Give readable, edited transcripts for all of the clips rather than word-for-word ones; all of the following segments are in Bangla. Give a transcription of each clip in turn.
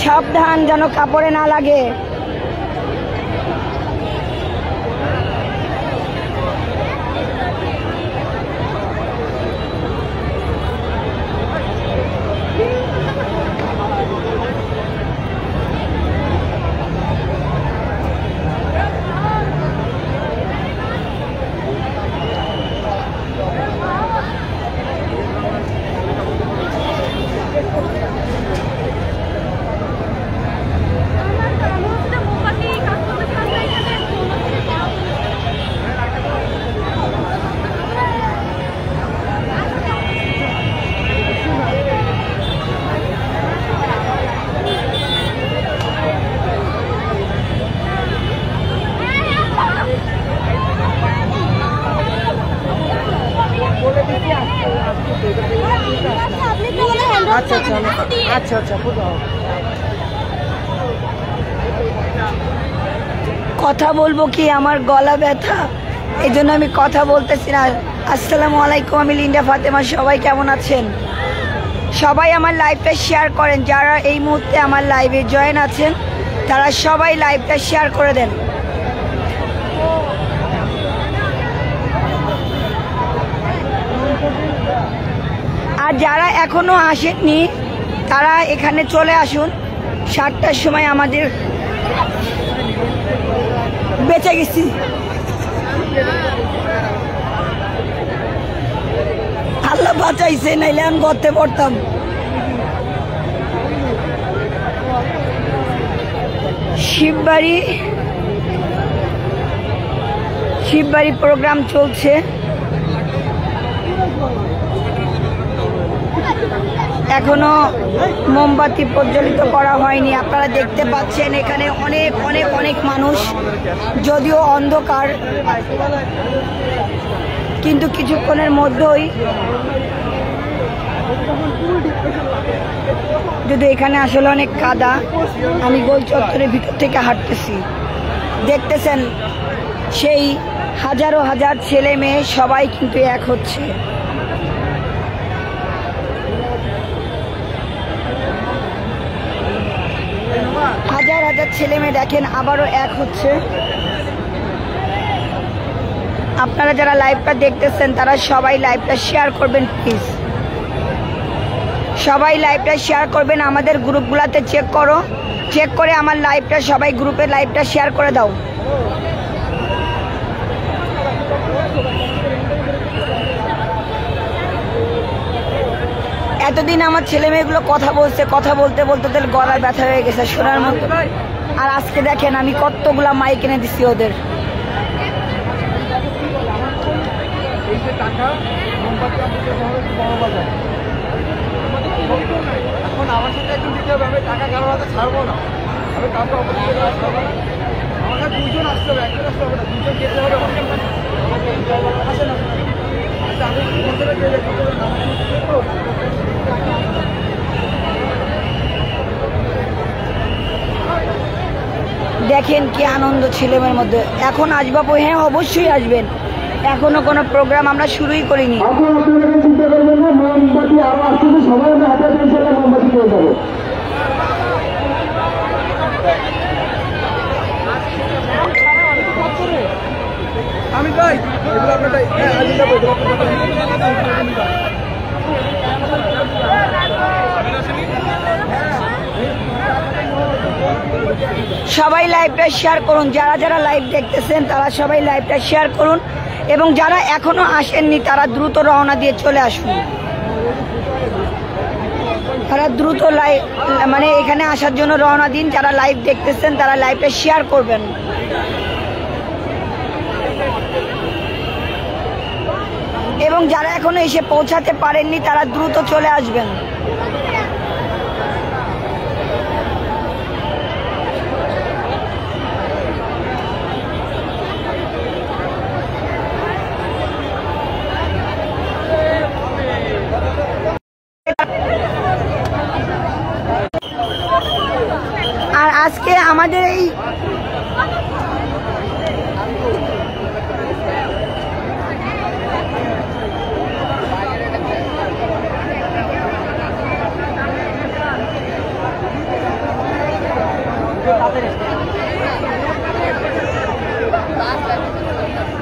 সাবধান যেন কাপড়ে না লাগে। কথা বলবো কি, আমার গলা ব্যথা, এই জন্য আমি কথা বলতেছি না। আসসালামু আলাইকুম, আমি লিন্ডা ফাতেমা। সবাই কেমন আছেন? সবাই আমার লাইভটা শেয়ার করেন। যারা এই মুহূর্তে আমার লাইভে জয়েন আছেন তারা সবাই লাইভটা শেয়ার করে দেন। আর যারা এখনো আসেননি তারা এখানে চলে আসুন। 7টার সময় আমাদের বেঁচে গেছি। আল্লাহ বাঁচাইছে, নাইলে আমি গর্তে পড়তাম। শিববাড়ি প্রোগ্রাম চলছে। এখনো মোমবাতি প্রজ্বলিত করা হয়নি। আপনারা দেখতে পাচ্ছেন এখানে অনেক অনেক অনেক মানুষ, যদিও অন্ধকার, কিন্তু কিছুক্ষণের মধ্যেই যদি এখানে আসলে অনেক কাদা। আমি গোল চত্বরের ভিতর থেকে হাঁটতেছি, দেখতেছেন সেই হাজারো হাজার ছেলে মেয়ে সবাই কিন্তু এক হচ্ছে। হাজার হাজার ছেলে মেয়ে দেখেন আবারও এক হচ্ছে। আপনারা যারা লাইভটা দেখতেছেন তারা সবাই লাইভটা শেয়ার করবেন প্লিজ। সবাই লাইভটা শেয়ার করবেন। আমাদের গ্রুপগুলোতে চেক করে আমার লাইভটা, সবাই গ্রুপে লাইভটা শেয়ার করে দাও। এতদিন আমার ছেলে মেয়েগুলো কথা বলতে বলতে ওদের গলার ব্যথা হয়ে গেছে শোনার মতো। আর আজকে দেখেন আমি কতগুলা মাইক এনে দিছি ওদের। এখন আমার সাথে একটু দিতে হবে, আমি টাকা কারোর হাতে ছাড়বো না। আমি কাউকে অপরাধ ছাড়বো না। আমার কাছে 2জন আসতে হবে, একজন আসতে হবে না, 2জন যেতে হবে। আসে না, আচ্ছা আমি ভিতরে গেলে দেখেন কি আনন্দ ছেলেমেয়ের মধ্যে। এখন আসবাবো? হ্যাঁ অবশ্যই আসবেন। এখনো কোনো প্রোগ্রাম আমরা শুরুই করিনি। চিন্তা করবেন না, মোমবাতি আরো আসতে সবাই আমরা হাতে মোমবাতি পেয়ে যাবো। আমি যাই, এগুলো আপনারটাই। হ্যাঁ আমি যাবো। সবাই লাইভটা শেয়ার করুন। যারা যারা লাইভ দেখতেছেন তারা সবাই লাইভটা শেয়ার করুন, এবং যারা এখনো আসেননি তারা দ্রুত রওনা দিয়ে চলে আসুন। তারা দ্রুত লাইভ মানে এখানে আসার জন্য রওনা দিন। যারা লাইভ দেখতেছেন তারা লাইভটা শেয়ার করবেন। এবং যারা এখনো এসে পৌঁছাতে পারেননি তারা দ্রুত চলে আসবেন। আর আজকে আমাদের এই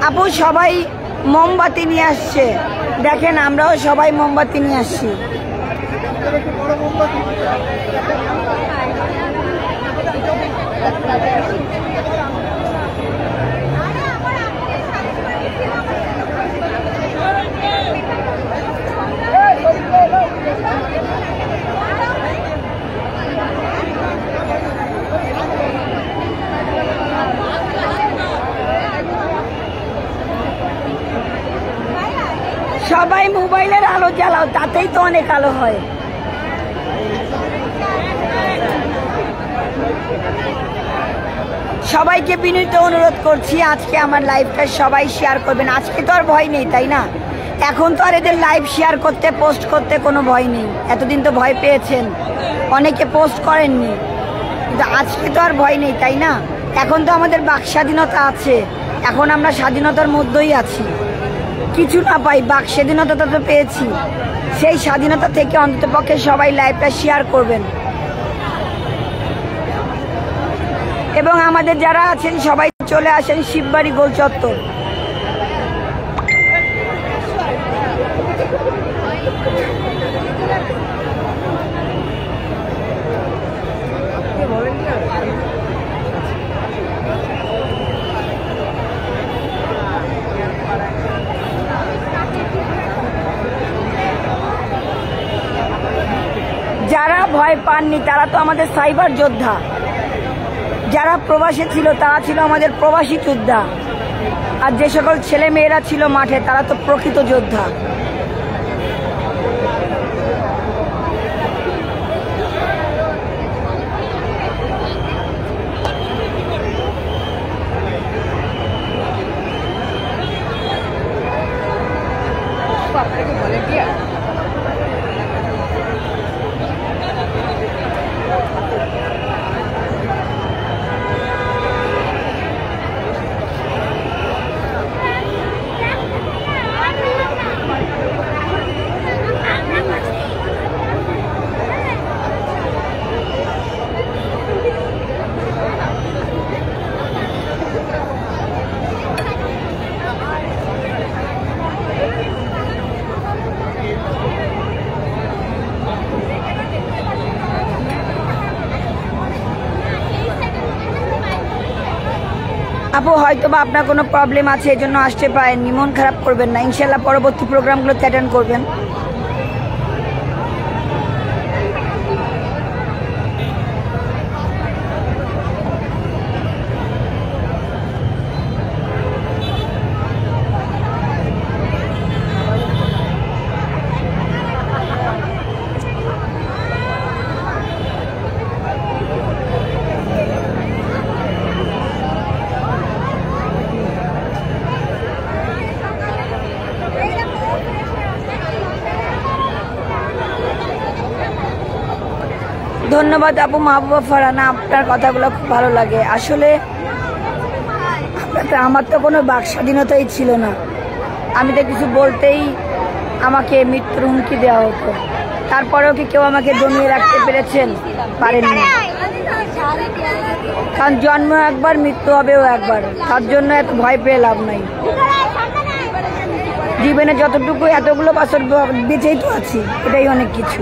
আপু সবাই মোমবাতি নিয়ে আসছে, দেখেন আমরাও সবাই মোমবাতি নিয়ে আসছি। একটু বড় মোমবাতি সবাই মোবাইলের আলো জ্বালাও, তাতেই তো অনেক আলো হয়। সবাইকে বিনীত অনুরোধ করছি আজকে আমার লাইভটা সবাই শেয়ার করবেন। আজকে তো আর ভয় নেই, তাই না? এখন তো আর এদের লাইভ শেয়ার করতে পোস্ট করতে কোনো ভয় নেই। এতদিন তো ভয় পেয়েছেন, অনেকে পোস্ট করেননি, কিন্তু আজকে তো আর ভয় নেই, তাই না? এখন তো আমাদের বাক স্বাধীনতা আছে, এখন আমরা স্বাধীনতার মধ্যেই আছি। কিছু না পাই, বাক স্বাধীনতা তো পেয়েছি। সেই স্বাধীনতা থেকে অন্ততপক্ষে সবাই লাইভটা শেয়ার করবেন, এবং আমাদের যারা আছেন সবাই চলে আসেন শিববাড়ি গোল চত্বর। যারা ভয় পাননি তারা তো আমাদের সাইবার যোদ্ধা, যারা প্রবাসে ছিল তারা ছিল আমাদের প্রবাসী যোদ্ধা, আর যে সকল ছেলে মেয়েরা ছিল মাঠে তারা তো প্রকৃত যোদ্ধা। আপু হয়তো বা আপনার কোনো প্রবলেম আছে, এই জন্য আসতে পারেননি, মন খারাপ করবেন না, ইনশাল্লাহ পরবর্তী প্রোগ্রামগুলোতে অ্যাটেন্ড করবেন। ধন্যবাদ আপু মাহবুবা ফারহানা, আপনার কথাগুলো খুব ভালো লাগে। আসলে আমার তো কোনো বাক স্বাধীনতাই ছিল না, আমি তো কিছু বলতেই আমাকে মৃত্যুর হুমকি দেওয়া হতো। তারপরেও কি কেউ আমাকে দমিয়ে রাখতে পেরেছেন? পারেননি, কারণ জন্ম একবার, মৃত্যু হবেও একবার, তার জন্য এত ভয় পেয়ে লাভ নাই। জীবনে যতটুকু এতগুলো বছর বেঁচেই তো আছি, এটাই অনেক কিছু।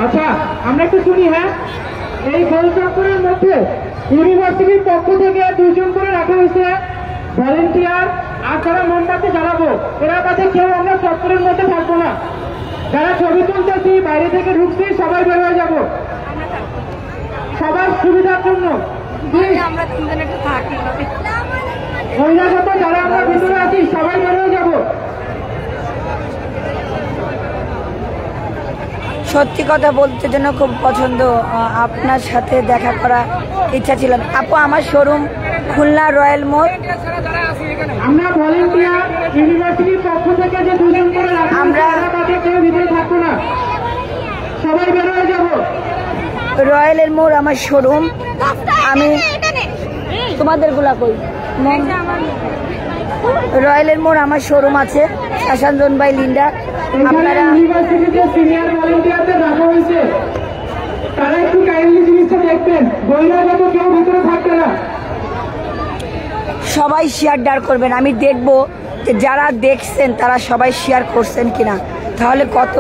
আচ্ছা আমরা একটু শুনি। হ্যাঁ, এই গোল চত্বরের মধ্যে ইউনিভার্সিটির পক্ষ থেকে 2 জন করে রাখা হয়েছে ভলেন্টিয়ার, আর যারা মোমবাতি জ্বালাবো এরা কাছে কেউ আমরা চত্বরের মধ্যে থাকবো না। যারা ছবি তুলতেছি, বাইরে থেকে ঢুকছি, সবাই বের হয়ে যাবো সবার সুবিধার জন্য। বহিরাগত যারা আমরা ভিতরে আছি সবাই বের হয়ে যাবো। সত্যি কথা বলতে জন্য খুব পছন্দ, আপনার সাথে দেখা করা ইচ্ছা ছিল। আপু আমার শোরুম খুলনা রয়্যাল মোড়। আমরা ভলেন্টিয়ার ইউনিভার্সিটির পক্ষ থেকে যে 2 জন করে রাখা আমরা কেউ ভিতরে থাকবো না, সবাই বের হয়ে যাবো। রয়্যালের মোড় আমার শোরুম। আমি তোমাদের গুলা কই, রয়্যালের মোড় আমার শোরুম আছে, শাসানজন বাই লিন্ডা। আপনারা ইউনিভার্সিটিতে সিনিয়র ভলেন্টিয়ারদের রাখা হয়েছে, তারা একটু কাইন্ডলি জিনিসটা দেখবেন, বহিরাগত কেউ ভিতরে থাকবে না। সবাই শেয়ার ডার করবেন, আমি দেখব যে যারা দেখছেন তারা সবাই শেয়ার করছেন কিনা, তাহলে কত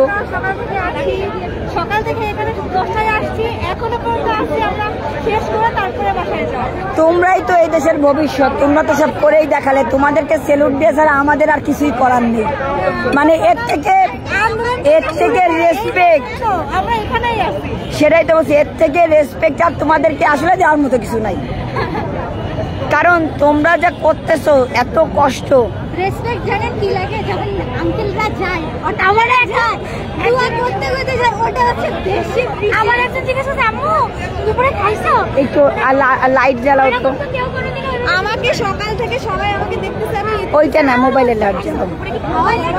সকাল থেকে এখানে 10টায় আসছি, এখনো পর্যন্ত আসছি, আমরা শেষ করে তারপরে বাসায় যাব। তোমরাই তো এই দেশের ভবিষ্যৎ, তোমরা তো সব করেই দেখালে, তোমাদেরকে সেলুট দিয়ে ছাড়া আমাদের আর কিছুই করার নেই। মানে এর থেকে রেসপেক্ট, আমরা এখানেই আছি। সেটাই তো বলছি, এর থেকে রেসপেক্ট আর তোমাদেরকে আসলে দেওয়ার মতো কিছু নাই, কারণ তোমরা যা করতেছো এত কষ্ট। রেসপেক্ট জানেন কি লাগে? যখন আঙ্কেলরা যায় ওটা আমার যায় দোয়া করতে করতে যায়, ওটা হচ্ছে বেশি। আমার একটা জিজ্ঞাসা আছে, আম্মু দুপুরে খাইছো? একটু লাইট জ্বালাও তো। আমাকে সকাল থেকে সবাই আমাকে দেখতেছে, আমি ওইটা না, মোবাইলের লাইট জ্বালাও।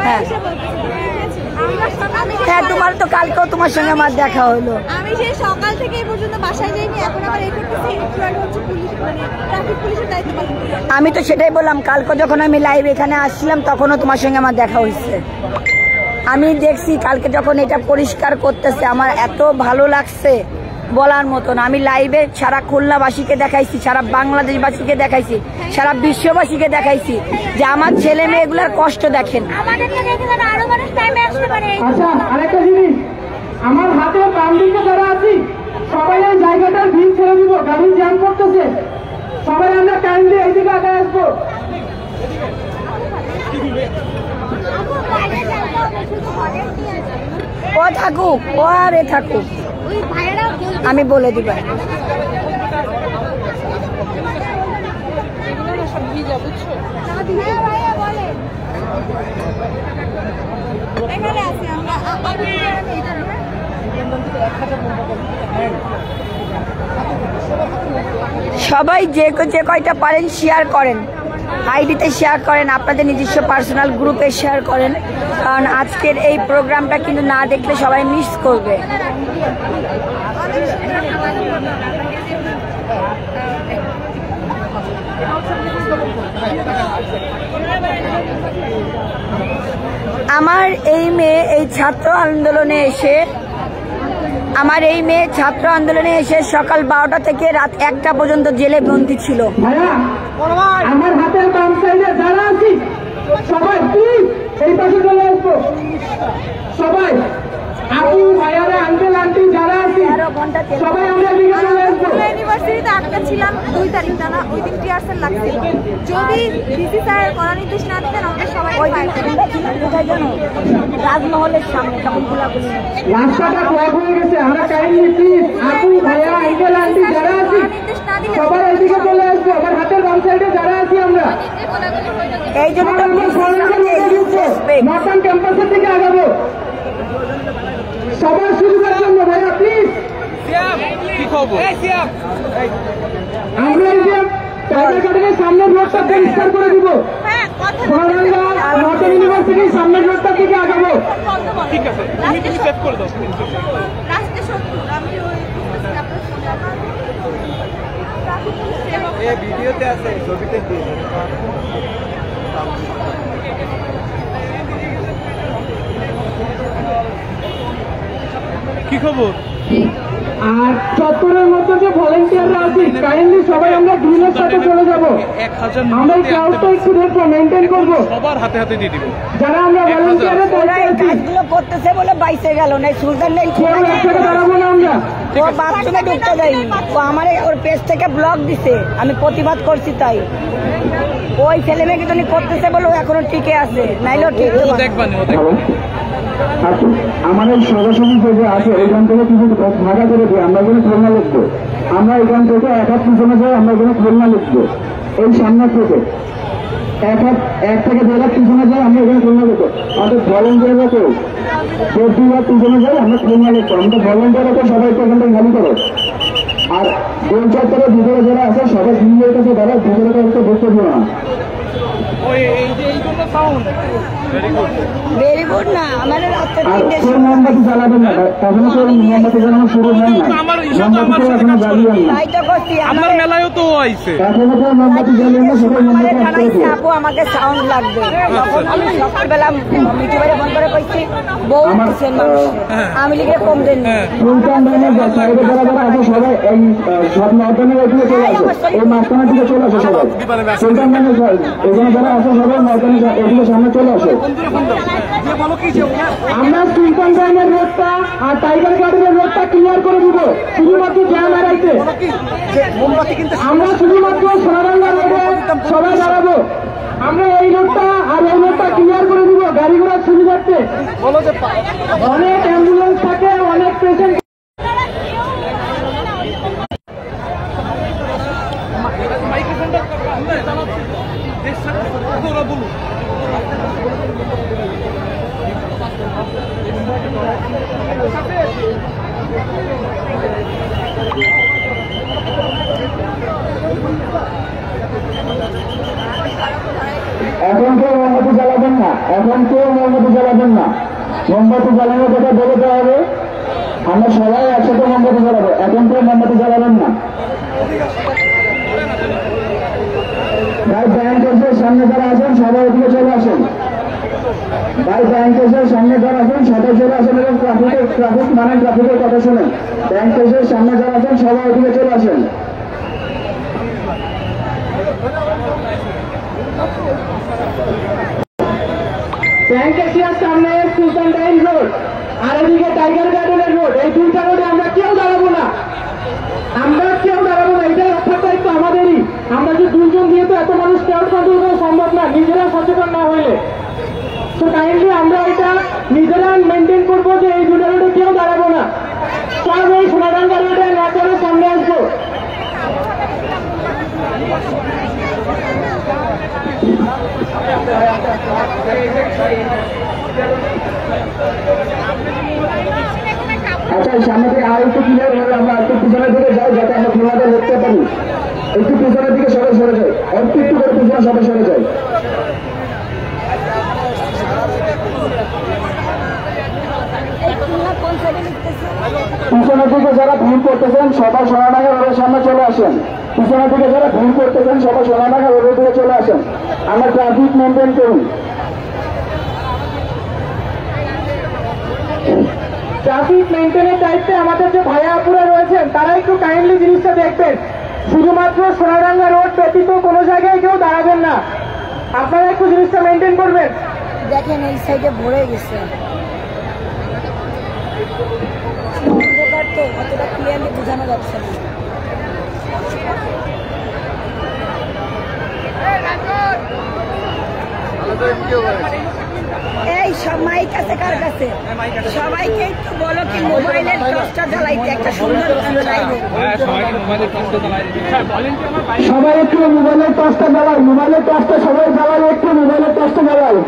হ্যাঁ হ্যাঁ, তোমার তো কালকেও তোমার সঙ্গে আমার দেখা হলো। আমি সেই সকাল থেকে এই পর্যন্ত বাসায় যাইনি, এখন আবার এই করতেছি। হচ্ছে পুলিশ, মানে ট্রাফিক পুলিশের দায়িত্ব পালন করতেছি। আমি তো সেটাই বললাম, কালকে যখন আমি লাইভ এখানে আসছিলাম তখনও তোমার সঙ্গে আমার দেখা হয়েছে। আমি দেখছি কালকে যখন এটা পরিষ্কার করতেছে, আমার এত ভালো লাগছে বলার মতন। আমি লাইভে সারা খুলনাবাসীকে দেখাইছি, সারা বাংলাদেশবাসীকে দেখাইছি, সারা বিশ্ববাসীকে দেখাইছি যে আমার ছেলে মেয়েগুলার কষ্ট দেখেন। আমাদেরকে দেখে যেন আরো মানুষ টাইমে আসতে পারে। আচ্ছা, আরেকটা জিনিস, আমার হাতে বাম দিকে যারা আছি সবাই এই জায়গাটার ভিড় ছেড়ে দিব, গাড়ি জ্যাম করতেছে। সবাই আমরা কাইন্ডলি এইদিকে আগে আসবো। ও থাকুক, ও আর এ থাকুক, ওই ভাইয়েরাও আমি বলে দিব। ভাইয়া বলে এখানে আছি আমরা। সবাই যে কয়টা পারেন শেয়ার করেন, আইডিতে শেয়ার করেন, আপনাদের নিজস্ব পার্সোনাল গ্রুপে শেয়ার করেন, কারণ আজকের এই প্রোগ্রামটা কিন্তু না দেখলে সবাই মিস করবে। আমার এই মেয়ে এই ছাত্র আন্দোলনে এসে সকাল 12টা থেকে রাত 1টা পর্যন্ত জেলে বন্দী ছিল। ভাইয়া, আমার হাতের বাম সাইডে যারা আছি সবাই প্লিজ এই পাশে চলে আসবো। সবাই আপু ভাইয়ারা আঙ্কেল আন্টি যারা আছি সবাই আমরা এদিকে চলে আসবো। ইউনিভার্সিটিতে আটকা ছিলাম 2 তারিখ টানা, ওই দিন টিআরসেল লাগছিল। যদি ডিসি স্যার কড়া নির্দেশ না দিতেন আমাদের সবাই রাজমহলের সামনে তখন খোলাখুলি রাস্তাটা ব্লক হয়ে গেছে। আমরা কাইন্ডলি প্লিজ আপু ভাইয়া আঙ্কেল আন্টি যারা আছি সবাই এদিকে চলে আসবো। আমার হাতের বাম সাইডে যারা আছি আমরা এই জন্য নর্থন ক্যাম্পাসের দিকে আগাবো। সবার সুবিধার জন্য ভাইয়া প্লিজ আমরা এই যে টাইগার গার্ডেনের সামনের রোডটা পরিষ্কার করে দিব। নর্থন ইউনিভার্সিটির সামনের রোডটার দিকে আগাবো। ঠিক আছে, তুমি সেভ করে দাও। রাস্তা সত্তর, আমি ওই ভিডিওতে আছে, ছবিতে কি খবর? আর চত্বরের মতো যে ভলেন্টিয়াররা আছে কাইন্ডলি সবাই আমরা ড্রিলের সাথে চলে যাবো। আমরা ক্রাউডটা একটু দেখবো, মেনটেন করবো। সবার হাতে হাতে দিয়ে দিব। যারা আমরা ভলেন্টিয়ারের কাজগুলো করতেছে বলে বাইসে গেল না, সুলতান নেই দাঁড়াবো না আমরা। ও বাথরুমে ঢুকতে দেয়নি, ও আমার ওর পেজ থেকে ব্লক দিছে, আমি প্রতিবাদ করছি তাই। ওই ছেলে মেয়েকে তুমি করতেছে বলে ও এখনো টিকে আছে, নাইলেও ঠিক দেখবানি। আমাদের সরাসরি যে আছে এখান থেকে কিছু ভাড়া করে দিই, আমরা এখানে খুলনা লিখবো। আমরা এখান থেকে এক হাত পিছনে যাই, আমরা এখানে খুলনা লিখবো। এই সামনে থেকে এক থেকে 2 হাত পিছনে যাই, আমরা এখানে খুলনা লিখবো। আমাদের ভলেন্টিয়াররা কেউ 2 হাত পিছনে যাই, আমরা খুলনা লিখবো। আমাদের ভলেন্টিয়াররা তো সবাই একটু এখান থেকে খালি করো। আর গোল চত্বরের ভিতরে যারা আছে সবাই ভিড়ের কাছে দাঁড়ায়, ভিতরে তো একটু বসতে দিও না। ভেরি গুড না আমার রাত্রে আর 3টে কেউ মোমবাতি জ্বালাবেন না, তখনও কেউ মোমবাতি জ্বালানো শুরু হয় না। মোমবাতি কেউ এখনো জ্বালিয়ে না। তাই তো করছি আমার মেলায়ও তো আইছে। এখনো কেউ মোমবাতি জ্বালিয়ে না, সবাই মোমবাতি অফ করে দিও। আপু আমাকে সাউন্ড লাগবে তখন আমি সকালবেলা মিঠুবারে ফোন করে কইছি বউ দিচ্ছেন মানুষ আমি লিখে কম দেন সুলতান ডাইনের সাইডে যারা যারা আছে সবাই এই সব নর্দনের ওইদিকে চলে আসে, এই মাঝখানের দিকে চলে আসে সবাই। সুলতান ডাইনের এখানে যারা আছে সবাই নর্দনের ওইদিকে সামনে চলে আসে। আমরা সুলতান ডাইনের রোডটা আর টাইগার গার্ডেনের রোডটা ক্লিয়ার করে দিব শুধুমাত্র জ্যাম এড়াইতে। আমরা শুধুমাত্র সোনাডাঙ্গা রোডে সবাই দাঁড়াবো। আমরা এই রোডটা আর এই রোডটা ক্লিয়ার করে দিব গাড়ি ঘোড়ার সুবিধার্থে। অনেক অ্যাম্বুলেন্স থাকে, অনেক পেশেন্ট। এখন কেউ মোমবাতি জ্বালাবেন না, এখন কেউ মোমবাতি জ্বালাবেন না। মোমবাতি জ্বালানোর কথা বলতে হবে, আমরা সবাই একসাথে মোমবাতি জ্বালাবো। এখন কেউ মোমবাতি জ্বালাবেন না। ভাই ব্যাংকের সামনে যারা আছেন সবাই ওদিকে চলে আসেন। ভাই ব্যাংকের সামনে যারা আছেন সবাই চলে আসেন এবং ট্রাফিকের কথা শুনেন। ব্যাংকের সামনে যারা আছেন সবাই ওদিকে চলে আসেন। ব্যাংক এশিয়ার সামনে সুলতান ডাইন রোড আর এদিকে টাইগার গার্ডেনের রোড, এই দুইটা রোডে আমরা কেউ দাঁড়াবো না। আমরা কেউ দাঁড়াবো না, এটাই রক্ষার দায়িত্ব আমাদেরই। আমরা যে দুজন দিয়ে তো এত মানুষ ক্রাউড কন্ট্রোল করা সম্ভব না নিজেরা সচেতন না হইলে। তো কাইন্ডলি আমরা এটা নিজেরা মেনটেন করবো যে এই দুটা রোডে কেউ দাঁড়াবো না। সব এই সোনাডাঙ্গা রোডে না করে সামনে আসবো। আচ্ছা সামনে থেকে আর একটু ক্লিয়ার হলে আমরা একটু পিছনের দিকে যাই যাতে আমরা ক্লিয়ারটা দেখতে পারি। একটু পিছনের দিকে সবাই সরে যায়, একটু একটু করে পিছনে সবাই সরে যায়। পিছনের দিকে যারা ভিড় করতেছেন সবাই সোনাডাঙ্গা রোডের সামনে চলে আসেন। পিছনের দিকে যারা ভিড় করতেছেন সবাই সোনাডাঙ্গা রোডের দিকে চলে আসেন। আমরা ট্রাফিক মেনটেন করুন। ট্রাফিক মেনটেনের দায়িত্বে আমাদের যে ভাইয়া আপুরা রয়েছেন তারা একটু কাইন্ডলি জিনিসটা দেখবেন। শুধুমাত্র সোনাডাঙ্গা রোড ব্যতীত কোনো জায়গায় কেউ দাঁড়াবেন না। আপনারা একটু জিনিসটা মেনটেন করবেন। দেখেন এই সাইডে ভরে গেছে অন্ধকার তো অতটা ক্লিয়ারলি বোঝানো যাচ্ছে না। এই সব মাইক আছে কার কাছে? সবাইকে একটু বলো কি মোবাইলের টর্চটা জ্বালাইতে, একটা সুন্দর লাইভে সবাই একটু মোবাইলের টর্চটা জ্বালায়। মোবাইলের টর্চটা সবাই জ্বালায়, একটু মোবাইলের টর্চটা জ্বালায়।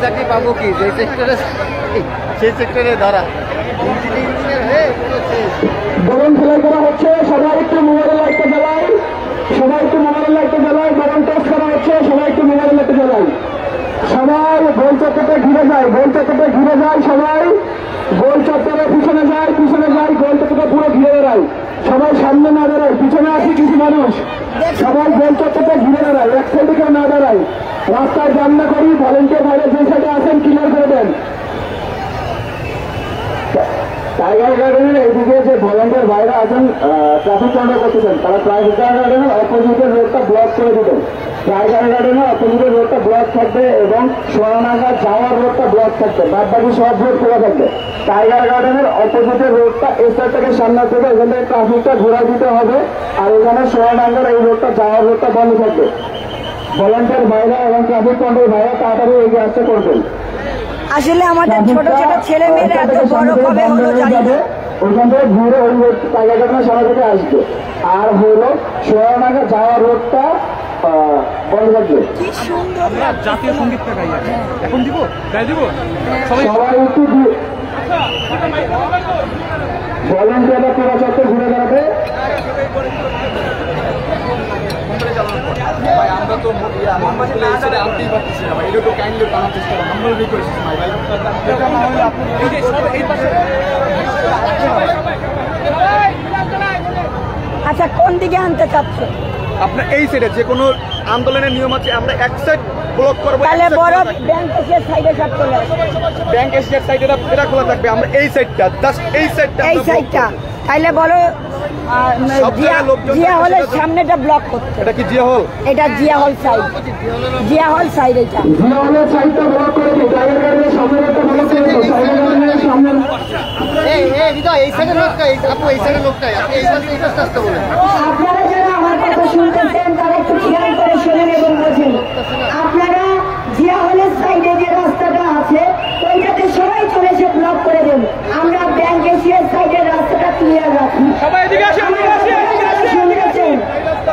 চাকরি পাবো কি সেই সেক্টরে ধরা গরম সেলাই করা হচ্ছে, সবাই একটু মোবাইলের লাইটটা জ্বালায়। সবাই একটু মোবাইলের লাইটটা জ্বালায়। গরম টর্চ করা হচ্ছে, সবাই একটু মোবাইলের লাইটটা জ্বালায়। সবাই গোল চত্বরটা ঘিরে যায়, গোল চত্বরটা ঘিরে যায়। সবাই গোল চত্বরের পিছনে যায়, পিছনে যায়, গোল চত্বরটা পুরো ঘিরে বেড়ায়। সবাই সামনে না দাঁড়ায়, পিছনে আছে কিছু মানুষ। সবাই গোল চত্বরটা ঘিরে বেড়ায়, এক সাইডে কেউ না দাঁড়ায়। রাস্তায় জাম না করি, ভলেন্টিয়ার ভাইরা যে সাইডে আছেন ক্লিয়ার করে দেন। টাইগার গার্ডেনের এদিকে যে ভলেন্টিয়ার ভাইরা আছেন ট্রাফিক কন্ট্রোল করতেছেন, তারা টাইগার গার্ডেনের অপোজিটের রোডটা ব্লক করে দিবেন। টাইগার গার্ডেনের অপোজিটের রোডটা ব্লক থাকবে এবং সোনাডাঙ্গা যাওয়ার রোডটা ব্লক থাকবে, বাদ বাকি সব রোড খোলা থাকবে। টাইগার গার্ডেনের অপোজিটের রোডটা এসআর থেকে সামনে থেকে এখান থেকে ট্রাফিকটা ঘোরা দিতে হবে, আর এখানে সোনাডাঙ্গার এই রোডটা যাওয়ার রোডটা বন্ধ থাকবে। ভলেন্টিয়ার ভাইরা এবং ট্রাফিক কন্ট্রোল ভাইরা তাড়াতাড়ি এগিয়ে আসতে করবেন। আসলে আমাদের ছোট ছোট ছেলে মেয়েরা এত বড় কবে হলো জানি না। ওইখান থেকে ঘুরে ওই রোড টাইগার গার্ডেনের সামনে থেকে আসবে, আর হলো সোনাডাঙ্গা যাওয়ার রোডটা বন্ধ থাকবে। কি সুন্দর জাতীয় সঙ্গীতটা গাই এখন দিব, গাই দিব সবাই একটু ভলেন্টিয়াররা পুরো চত্বর ঘুরে দাঁড়াবে। ভাই আমরা তো মোমবাতিগুলো এই সাইডে আনতেই পারতেছি না ভাই, এটা একটু কাইন্ডলি বানার চেষ্টা করুন, আমরা রিকোয়েস্ট ভাই ভাই এটা না হলে আপনি এই যে সব এই পাশে। আচ্ছা কোন দিকে আনতে চাচ্ছ? আপনার এই সাইডে যে কোনো আন্দোলনের নিয়ম আছে, আমরা এক সাইড ব্লক করবো, তাহলে বড় ব্যাংক এশিয়ার সাইডে সব চলে আসবে। ব্যাংক এশিয়ার সাইডে এটা খোলা থাকবে, আমরা এই সাইডটা জাস্ট এই সাইডটা এই সাইডটা তাইলে বড় সব জায়গায় লোকজন জিয়া হলের সামনেটা ব্লক করতে। এটা কি জিয়া হল? এটা জিয়া হল সাইড, জিয়া হল সাইড এটা। জিয়া হলের সাইডটা ব্লক করে দিই, টাইগার গার্ডের সামনে একটা ব্লক করে দিই, টাইগার গার্ডের সামনে। আপনারা যারা আমার কথা শুনতেছেন তারা একটু খেয়াল করে শুনেন এবং বোঝেন। আপনারা জিয়া হলের সাইডে যে রাস্তাটা আছে ওইটাতে সবাই চলে এসে ব্লক করে দেন, আমরা ব্যাংক এশিয়ার সাইডের রাস্তাটা ক্লিয়ার রাখি। সবাই এদিকে আসেন, এদিকে আসেন, এদিকে আসেন। শুনতেছেন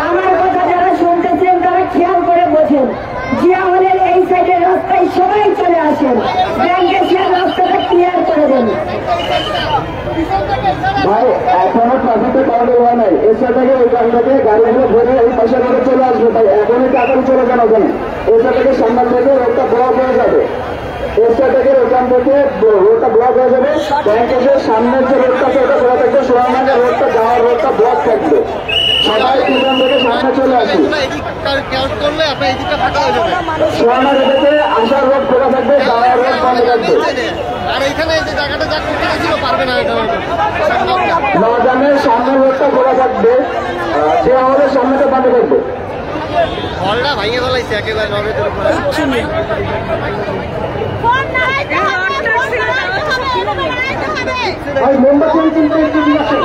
আমার কথা যারা শুনতেছেন তারা খেয়াল করে বোঝেন, জিয়া হলের এই সাইডের রাস্তায় সবাই চলে আসেন, ব্যাংক এশিয়ার রাস্তাটা ক্লিয়ার করে দেন। ভাই এখনো ট্রাফিকে কাউন্ট হয় নাই, এসে থেকে ওই কাউন্টাকে গাড়িগুলো ভরে এই পাশে করে চলে আসবে। ভাই এখনই তাড়াতাড়ি চলে যান ওখানে, এসে থেকে সামনে থেকে রোডটা ব্লক হয়ে যাবে, এসে থেকে ওখান থেকে রোডটা ব্লক হয়ে যাবে। ব্যাংকের সামনের যে রোডটা আছে ওটা খোলা থাকবে, সোনারগাঁ রোডটা যাওয়ার রোডটা ব্লক থাকবে। সবাই এখান থেকে সামনে চলে আসুন, সোনারগাঁ থেকে আসার রোড খোলা থাকবে, যাওয়ার রোড বন্ধ থাকবে। আর এখানে যে জায়গাটা যা করতে গেছিল পারবে না, এটা নজানের সামনের রোডটা খোলা থাকবে, যে আমাদের সামনেটা বন্ধ থাকবে। হলটা ভাঙিয়ে ফেলাইছে একেবারে নবের উপরে। ভাই মোমবাতি কিন্তু একটু দিকে আসেন,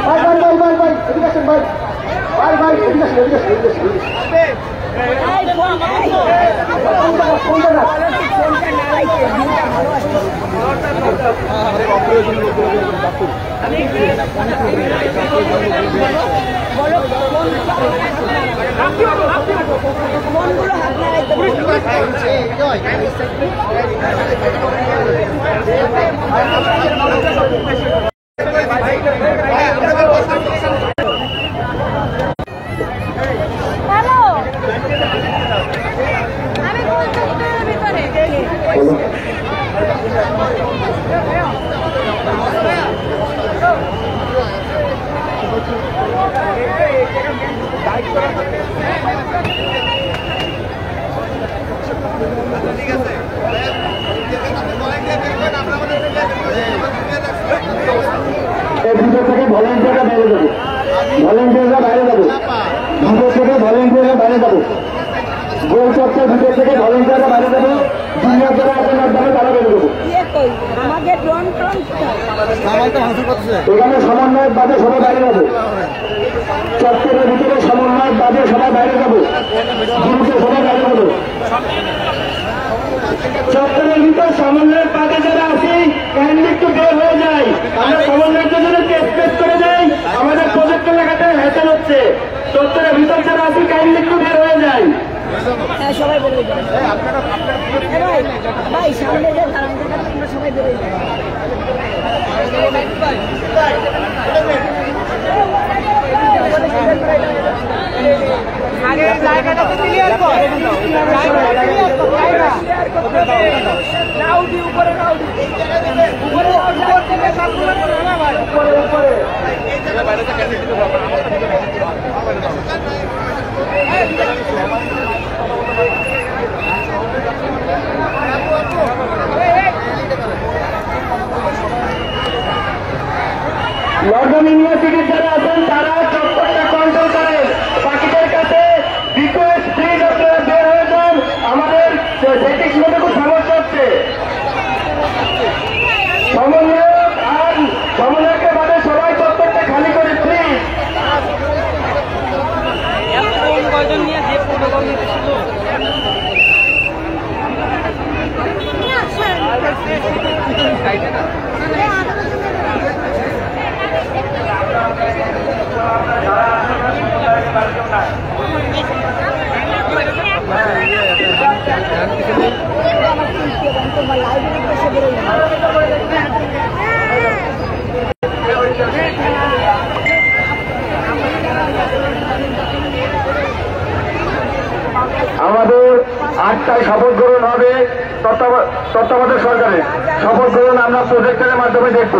ভাই ভাই ভাই ভাই ভাই এদিকে আসেন, ভাই ভাই ভাই এদিকে আসেন, এদিকে আসেন, এদিকে আসেন। কোন জায়গা? হ্যালো, আমি কলকাতার ভিতরে। ভিতর থেকে ভলেন্টিয়াররা বাইরে যাবো, ভলেন্টিয়াররা বাইরে যাবো, ভিতর থেকে ভলেন্টিয়াররা বাইরে যাবো, গোল চত্বর ভিতর থেকে ভলেন্টিয়াররা বাইরে যাবো, জুনিয়র যারা আপনার দামে তারা বেড়ে দেবো। আমাকে ড্রোন ট্রন এখানে সমন্বয়ের বাদে সবাই বাইরে যাবো, চত্বরের ভিতরে সমন্বয়ের বাদে সবাই বাইরে যাবো, দ্রুত সবাই বাইরে যাবো। চত্বরের ভিতর সমন্বয়ের বাদে যারা আছি কাইন্ডলি একটু বের হয়ে যায়, আমরা সমন্বয়ের জন্য স্পেস করে দেয়, আমাদের প্রজেক্ট এলাকাতে হেঁটেল হচ্ছে। চত্বরের ভিতর যারা আছি কাইন্ডলি একটু বের হয়ে যায়। হ্যাঁ সবাই বেরোয় যায়। ভাই ভাই সামনে যে দাঁড়ান আমরা সবাই বেরোয় যাই। আগে জায়গাটা তো ক্লিয়ার কর, নাউডি উপরে, নাউডি উপরে, উপর থেকে সামনে করে না ভাই, উপরে উপরে বাইরে থেকে ক্যান্ডিডেট দিতে হবে। লন্ডন ইউনিভার্সিটির যারা আছেন তারা চত্বরটা কন্ট্রোল করেন, বাকিদের কাছে রিকোয়েস্ট প্লিজ আপনারা বের হয়ে যান, আমাদের সেটিংস মধ্যে খুব সমস্যা হচ্ছে। সমন্বয়ক আর সমন্বয়কের বাদে সবাই চত্বরটা খালি করে প্লিজ। কয়জন নিয়ে যে প্রোটোকল নিতেছিল ভাই শপথ গ্রহণ হবে তত্ত্বাবধায়ক সরকারের শপথ গ্রহণ আমরা প্রজেক্টরের মাধ্যমে দেখব।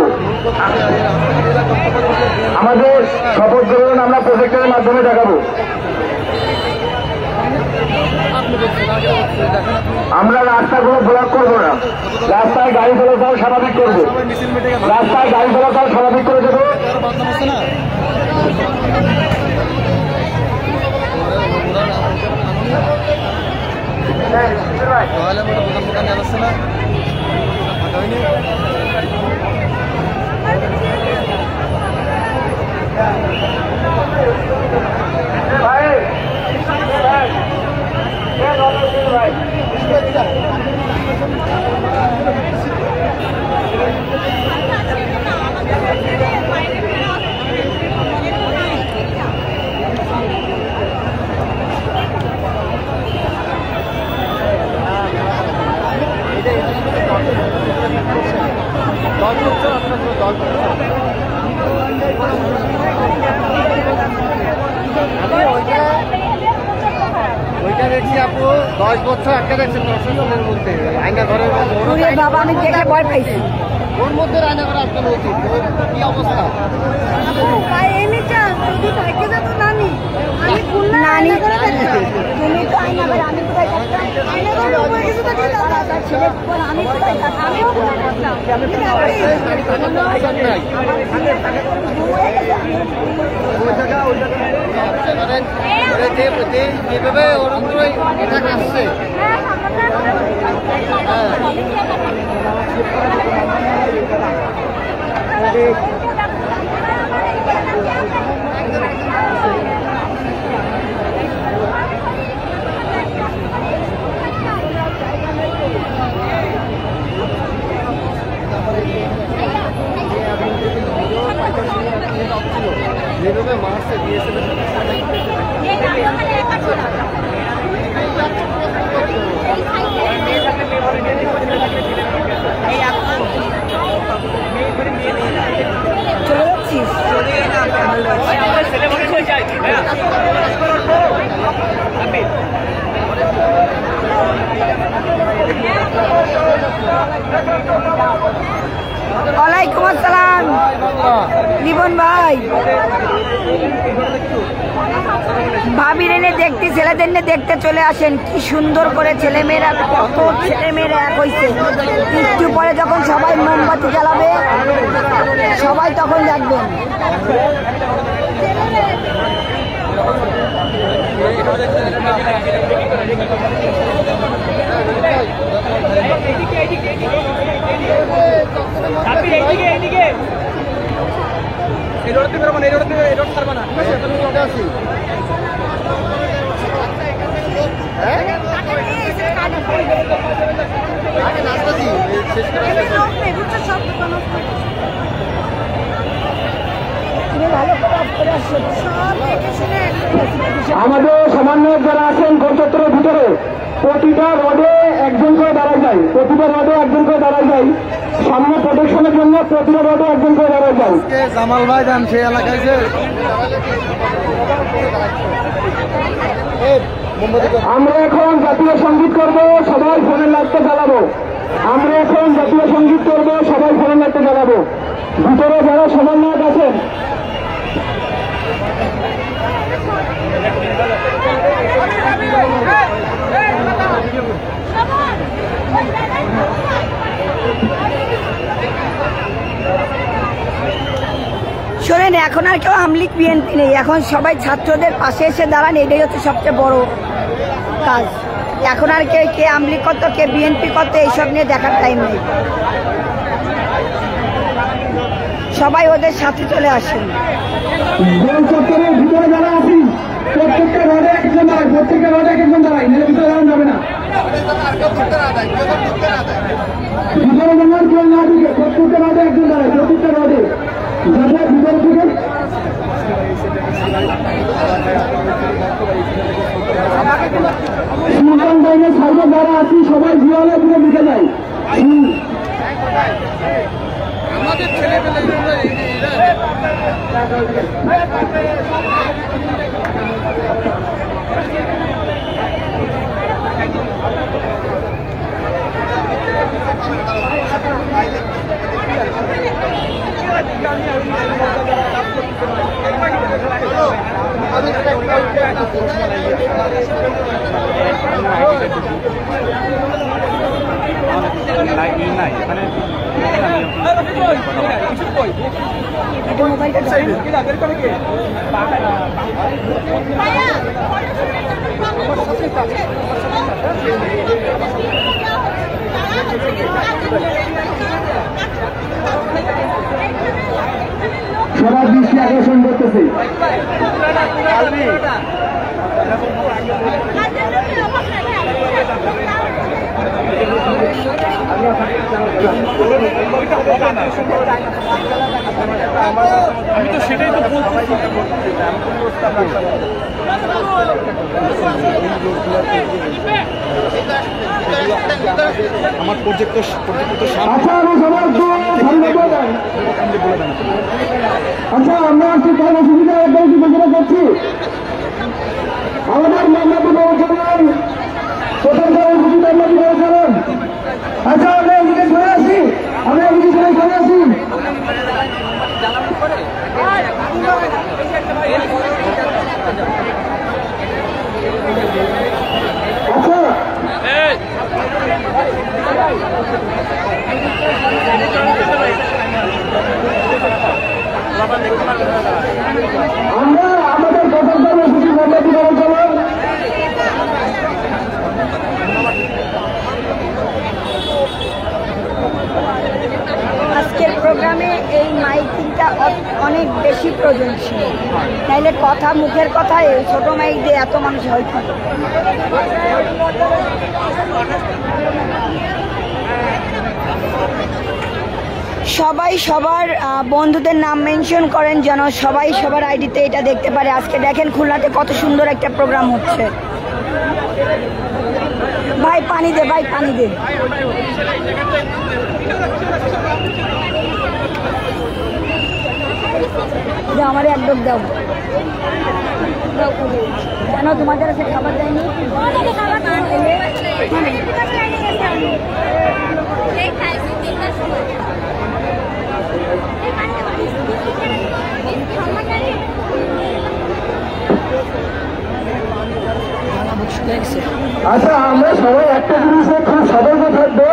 আমাদের শপথ গ্রহণ আমরা প্রজেক্টরের মাধ্যমে দেখাবো। আমরা রাস্তাগুলো ব্লক করবো না, রাস্তায় গাড়ি চলাচল স্বাভাবিক করবো, রাস্তায় গাড়ি চলাচল স্বাভাবিক করে দেবো। ওইটা দেখছি আপু 10 বছর আটকে দেখছেন প্রশাসনের মধ্যে আয়না ঘরের ওরে বাবা, আমি দেখে ভয় পাইছি। ওর মধ্যে আয়না ঘরে আটকানো উচিত। কি অবস্থা? নানি তুমি তো আইনা ভাই, আমি কোথায় থাকতাম? আমি কোথায় থাকতাম? যেভাবে ওর উপরে এটা আসছে যেভাবে মারছে দিয়েছে চলে যাচ্ছিস? ওয়ালাইকুম আসসালাম জীবন ভাই। ভাবির এনে দেখতে, ছেলেদের নিয়ে দেখতে চলে আসেন। কি সুন্দর করে ছেলেমেয়েরা, কত ছেলেমেয়েরা এক হয়েছে। একটু পরে যখন সবাই মোমবাতি জ্বালাবে সবাই তখন দেখবেন। আমাদের সমন্বয়ক যারা আছেন গোলচত্বরের ভিতরে প্রতিটা রোডে একজন করে দাঁড়ায় যায়, প্রতিটা রোডে একজন করে দাঁড়ায় যায়। সামনে প্রোটেকশনের জন্য প্রতিটা রোডে একজন করে দাঁড়ায় যায়। জামাল ভাই যান সেই এলাকায় যে আমরা এখন জাতীয় সঙ্গীত করব, সবাই ফোনের লাইটটা জ্বালাবো। আমরা এখন জাতীয় সঙ্গীত করব, সবাই ফোনের লাইটটা জ্বালাবো। ভিতরে যারা সমন্বয়ক আছেন শোনেন, এখন আর কেউ আমলিক বিএনপি নেই, এখন সবাই ছাত্রদের পাশে এসে দাঁড়ান। এটাই হচ্ছে সবচেয়ে বড় কাজ। এখন আর কে আমলিক কত, কে বিএনপি কত, এইসব নিয়ে দেখার টাইম নেই। সবাই ওদের সাথে চলে আসেন। গোলচত্বরের ভিতরে যারা আছি প্রত্যেকটা রোডে একজন দাঁড়ায়, প্রত্যেকটা রোডে একজন দাঁড়ায়, নাহলে ভিতরে যাওয়া যাবে না। ভিতরে যেমন কেউ না ঢুকে, প্রত্যেকটা রোডে একজন দাঁড়ায়, প্রত্যেকটা রোডে যাতে ভিতরে ঢুকে। সুলতান ডাইনের সাইডে যারা আছি সবাই জিয়ালে দিকে ঢুকে যায়। আমাদের ছেলেপেলে নাই এখানে সবার দৃষ্টি আকর্ষণ করতেছে। আমি তো সেটাই তো বলতেছি। আমার প্রজেক্ট তো আচ্ছা আমি সবার আচ্ছা আমরা আজকে কর্মসূচিটা একদম ঘোষণা করছি। আমাদের মোহাম্মদ বলছিলেন প্রথম কর্মসূচিটা আমরা বলছিলেন। আচ্ছা আমরা এদিকে সরে আসি, আমরা এদিকে সরে আসি। আচ্ছা আমরা আমাদের প্রথম কর্মসূচি মোহাম্মদ বলছিলেন। আজকের প্রোগ্রামে এই মাইকিংটা অনেক বেশি প্রয়োজন ছিল, নাইলে কথা মুখের কথা এই ছোট মাইক দিয়ে এত মানুষ হয়তো। সবাই সবার বন্ধুদের নাম মেনশন করেন যেন সবাই সবার আইডিতে এটা দেখতে পারে। আজকে দেখেন খুলনাতে কত সুন্দর একটা প্রোগ্রাম হচ্ছে। ভাই পানি দে, ভাই পানি দে। আমার এক ডোক দাও, কেন তোমাদের কাছে খাবার দেয়নি? আচ্ছা আমরা সবাই একটা জিনিসে খুব সতর্ক থাকবো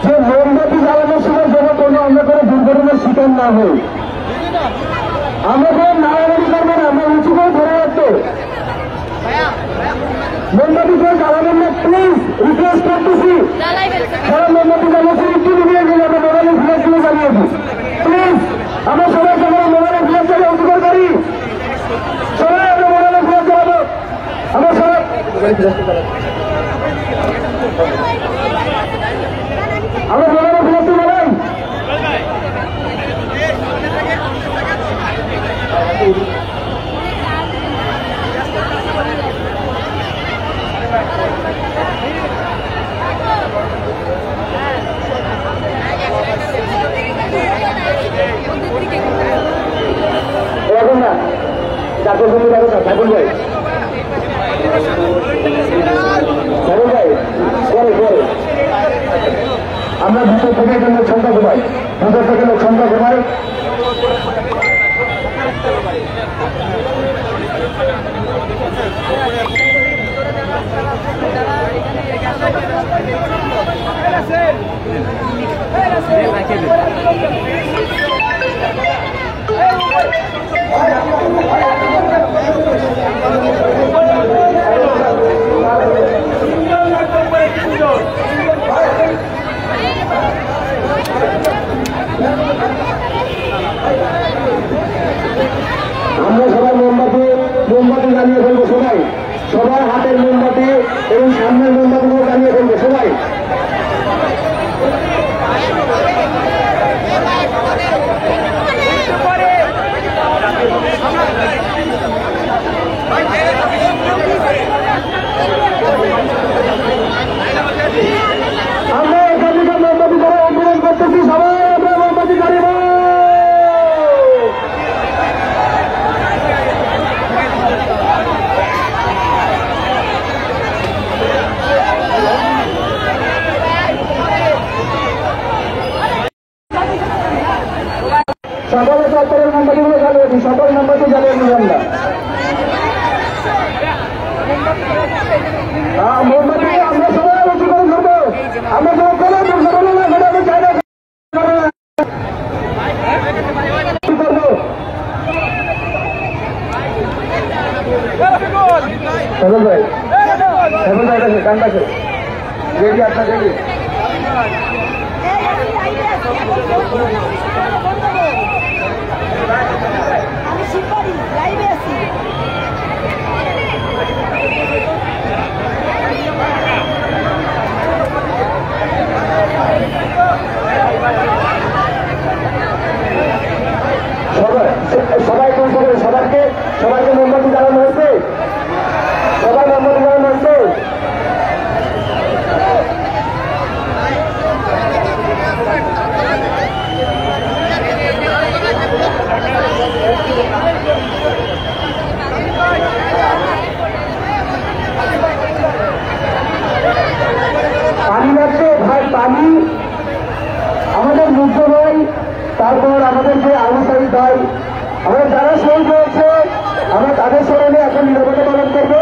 যে মোমবাতি জ্বালানোর সময় যেন আমরা কোনো দুর্ঘটনার শিকার না হই। আমাদের নাড়ানাড়ি করবো না, আমরা উঁচু করে ধরে রাখবো। মোমবাতি করে জ্বালাবেন না প্লিজ, রিকোয়েস্ট করতেছি। যারা মোমবাতি জ্বালাচ্ছেন একটু নিয়ে গেলে আমরা মোবাইলের ফ্ল্যাশ গুলো জ্বালিয়ে দিই প্লিজ। আমরা সবাই সবাই মোবাইলের ফ্ল্যাশ জ্বালিয়ে উঁচু করে করি, সবাই আমরা মোবাইলের ফ্ল্যাশ জ্বালাবো। আমরা সবাই আমরা মোবাইলের ফ্ল্যাশ জ্বালাই। এরকম না চাকর জমি যাবো না ঠাকুর ভাই, ঠাকুর ভাই পরে পরে আমরা ভিতর থেকে লোক সংখ্যা কমাই, ভিতর থেকে লোক সংখ্যা কমাই। আমরা সবাই মোমবাতি জ্বালিয়ে ফেলবো, সবাই সবার হাতের মোমবাতি এবং সামনের মোমবাতিগুলো জ্বালিয়ে ফেলবো সবাই। আমরা এখান থেকে মোমবাতি করে অভিযান করতেছি, সবাই আমরা মোমবাতি জ্বালিয়ে সকলে সকলের মোমবাতিগুলো জ্বালিয়ে দিই, সকল মোমবাতি জ্বালিয়ে দিই আমরা। আমি শিববাড়ি লাইভে আছি। সবাইকে মোমবাতি জ্বালানো হয়েছে, সবাই মোমবাতি জ্বালানো হয়েছে। পানি লাগছে ভাই, পানি। আমাদের মুগ্ধ ভাই, তারপর আমাদের যে আবু সাইদ ভাই, আমরা যারা শহীদ হয়েছে আমরা তাদের স্মরণে এখন নীরবতা পালন করবো।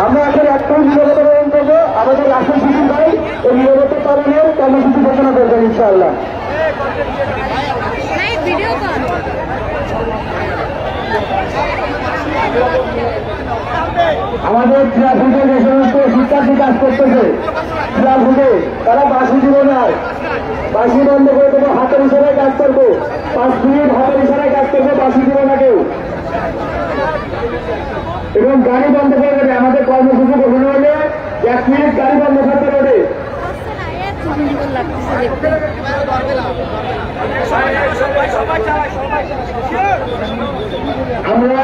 আমরা এখন একটু নীরবতা পালন করবো। আমাদের রাসেল শিশির ভাই এই নীরবতা পালনের কর্মসূচি ঘোষণা করবেন ইনশাআল্লাহ। ভিডিও কর। আমাদের ট্রাফিকে যে সমস্ত শিক্ষার্থী কাজ করতেছে ট্রাফিকে, তারা বাসি দিব না, বাসি বন্ধ করে দেবো, হাতের ইশারায় কাজ করবো। 5 মিনিট হাতের ইশারায় কাজ করবো, বাসি দিব না কেউ। এবং গাড়ি বন্ধ করে দেবে। আমাদের কর্মসূচি ঘোষণা হলে 1 মিনিট গাড়ি বন্ধ থাকতে পারে। আমরা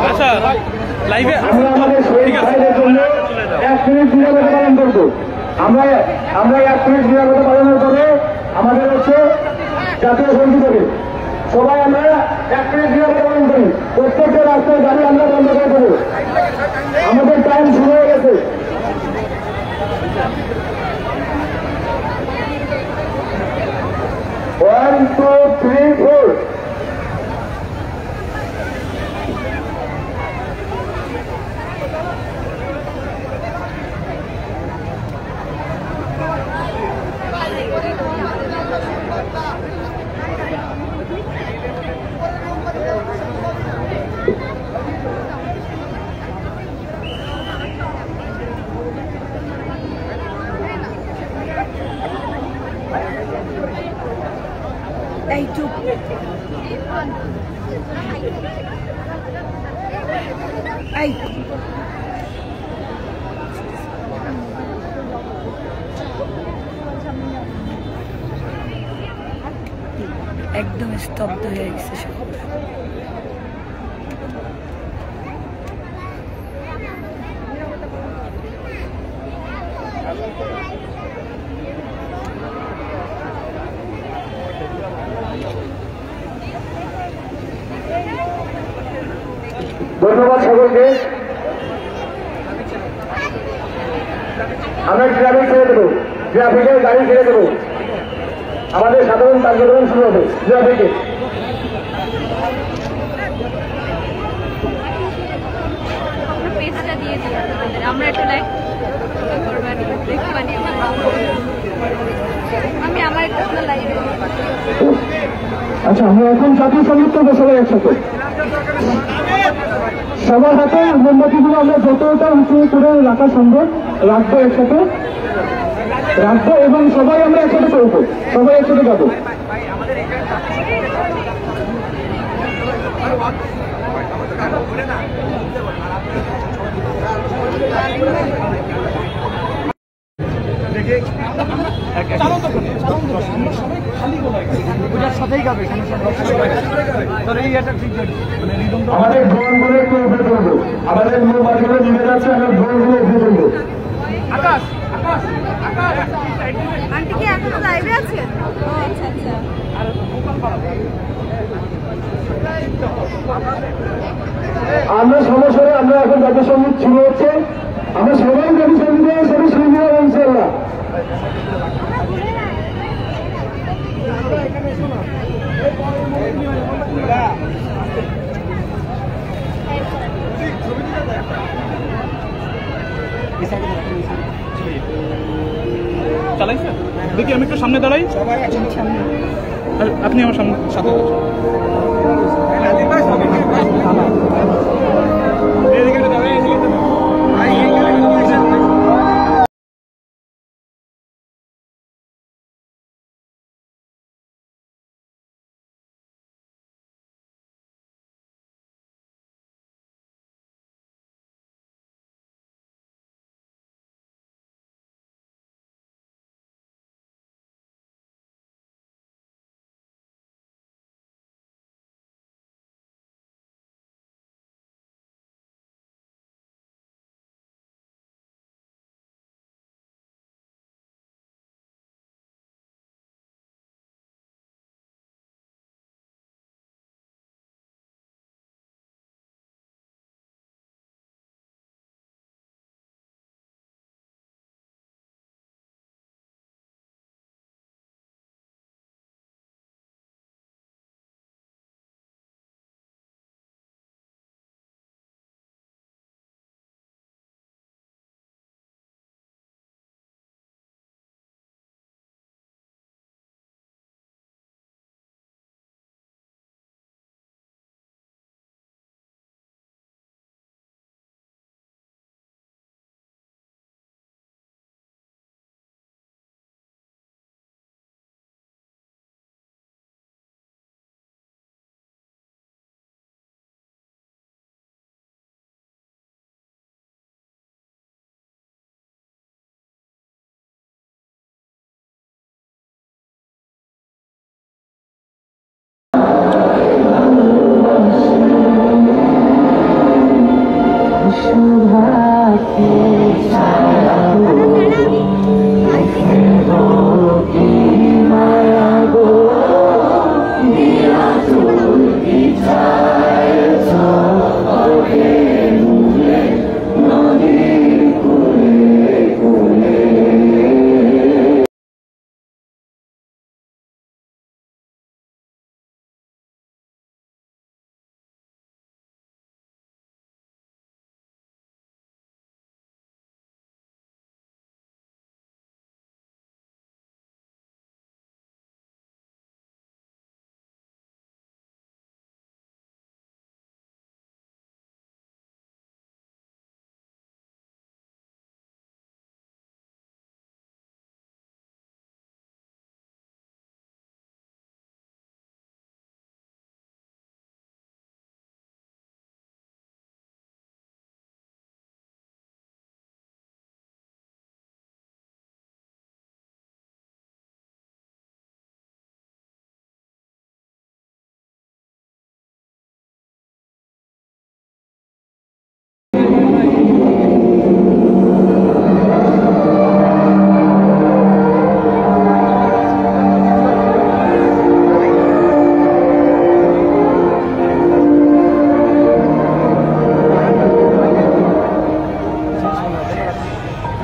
আচ্ছা লাইভে আমাদের শহীদ ভাইদের জন্য 1 মিনিট নীরবতা পালন করবো। আমরা 1 মিনিট নীরবতা পালনের পরে আমাদের হচ্ছে জাতীয় সঙ্গীত হবে। সবাই আমরা 1 মিনিট নীরবতা পালন করি। প্রত্যেকটা রাস্তায় গাড়ি আমরা বন্ধ করে দেবো। আমাদের টাইম শুরু হয়ে গেছে। One, two, three, four. এই চুপ। এই একদম স্তব্ধ হয়ে গেছে সব। ধন্যবাদ সকলকে। আমরা ট্রাফিক ছেড়ে দেবো, ট্রাফিকের গাড়ি ছেড়ে দেবো। আমাদের সাধারণ কার্যক্রম শুরু হবে ট্রাফিকে। পেজটা দিয়ে দিই আপনাদের, আমরা একটু লাইক করবেন, দেখবেন। আমি আমার একটা লাইভে। আচ্ছা, আমরা এখন জাতীয় সঙ্গীত করবো সবাই একসাথে। সবার হাতে মোমবাতিগুলো আমরা যতটা উঁচু করে রাখা সম্ভব রাখবো, একসাথে রাখবো এবং সবাই আমরা একসাথে করবো, সবাই একসাথে যাবো। আমাদের ড্রোনগুলো একটু উপরে তুলবো। আমাদের মোমবাতিগুলো নিভে যাচ্ছে, আমরা ড্রোনগুলো উপরে তুলবো। আন্টি কি এখনো লাইভে আছে? আচ্ছা আচ্ছা। আমরা সমস্যায় আমরা এখন জাতীয় সঙ্গীত শুরু হচ্ছে। আমরা সবাই জাতীয় সঙ্গীতে সবাই শুনবো ইনশাল্লাহ। চালাইছে দেখি, আমি একটু সামনে দাঁড়াই, আপনি আমার সামনে সাথে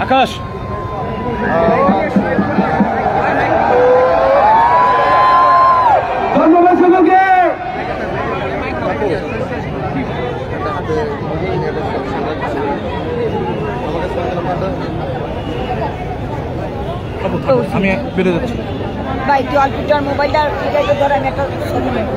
আকাশ ধন্যবাদ সকলকে। আমি বেরো যাচ্ছি ভাই তুই অল্প একটু মোবাইলটা ধর আমি একটা ছবি নেব।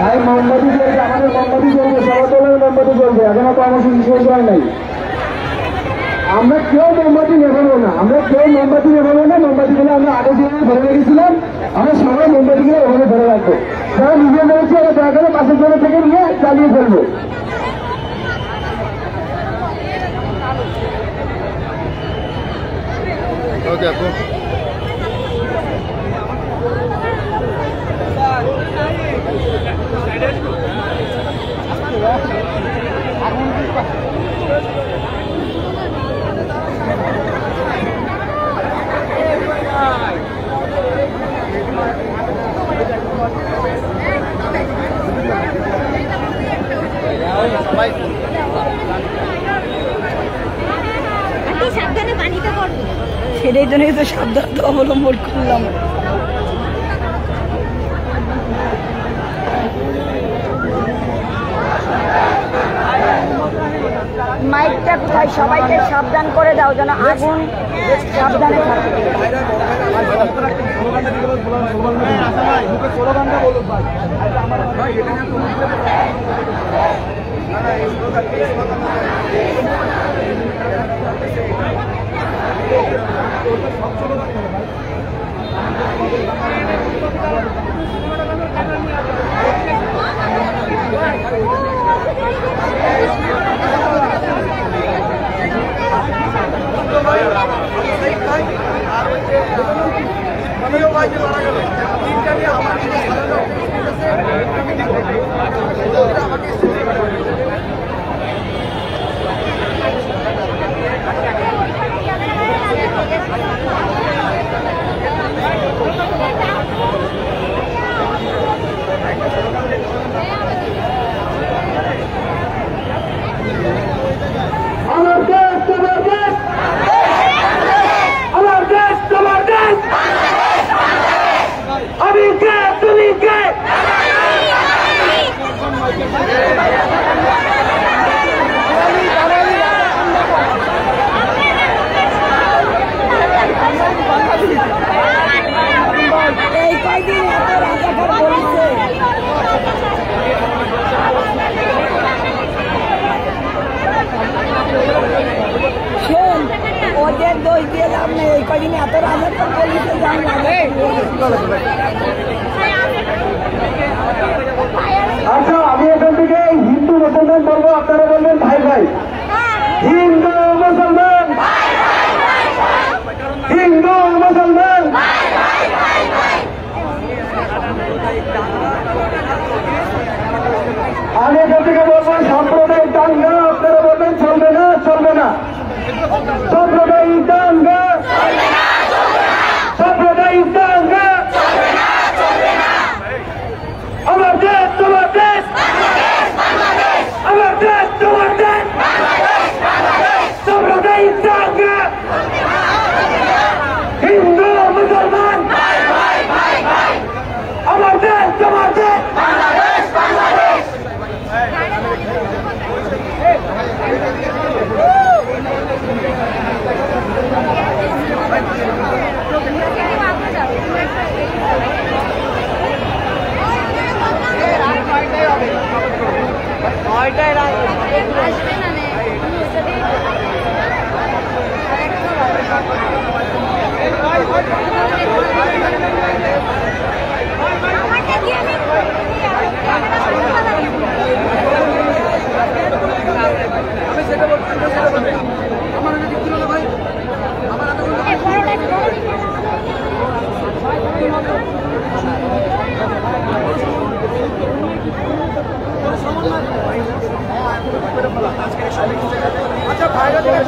ভাই মোমবাতি চলবে, আমাদের মোমবাতি চলবে, সবার দলের মোমবাতি চলবে, এখনো কর্মসূচি শেষ হয় নাই। আমরা কেউ মোমবাতি নেভাবো না, মোমবাতিগুলো আমরা আগে দিয়ে ধরে রেখেছিলাম, আমরা সবাই মোমবাতিগুলো ওখানে ধরে রাখবো। যারা নিজে ধরেছি ওরা দয়া করে পাশের জন্য থেকে নিয়ে চালিয়ে ফেলবো। ওকে আপু সাবধানে পানিতে পড়বে। সেটাই জন্য তো সাবধানতা অবলম্বন করলাম। মাইকটা কোথায়, সবাইকে সাবধান করে দাও যেন আগুন সাবধানে থাকে। এই কয়দিন এত রাজাকার বলেছে, শোন ওদের দোষ দিয়ে লাভ নেই। এই কয়দিন এত রাজাকার বলেছে যে আমি আচ্ছা, আমি এখান থেকে হিন্দু মুসলমান বলবো, আপনারা বলবেন ভাই ভাই। হিন্দু মুসলমান, হিন্দু মুসলমান। করে ফেলা। আচ্ছা, বাইরে থেকে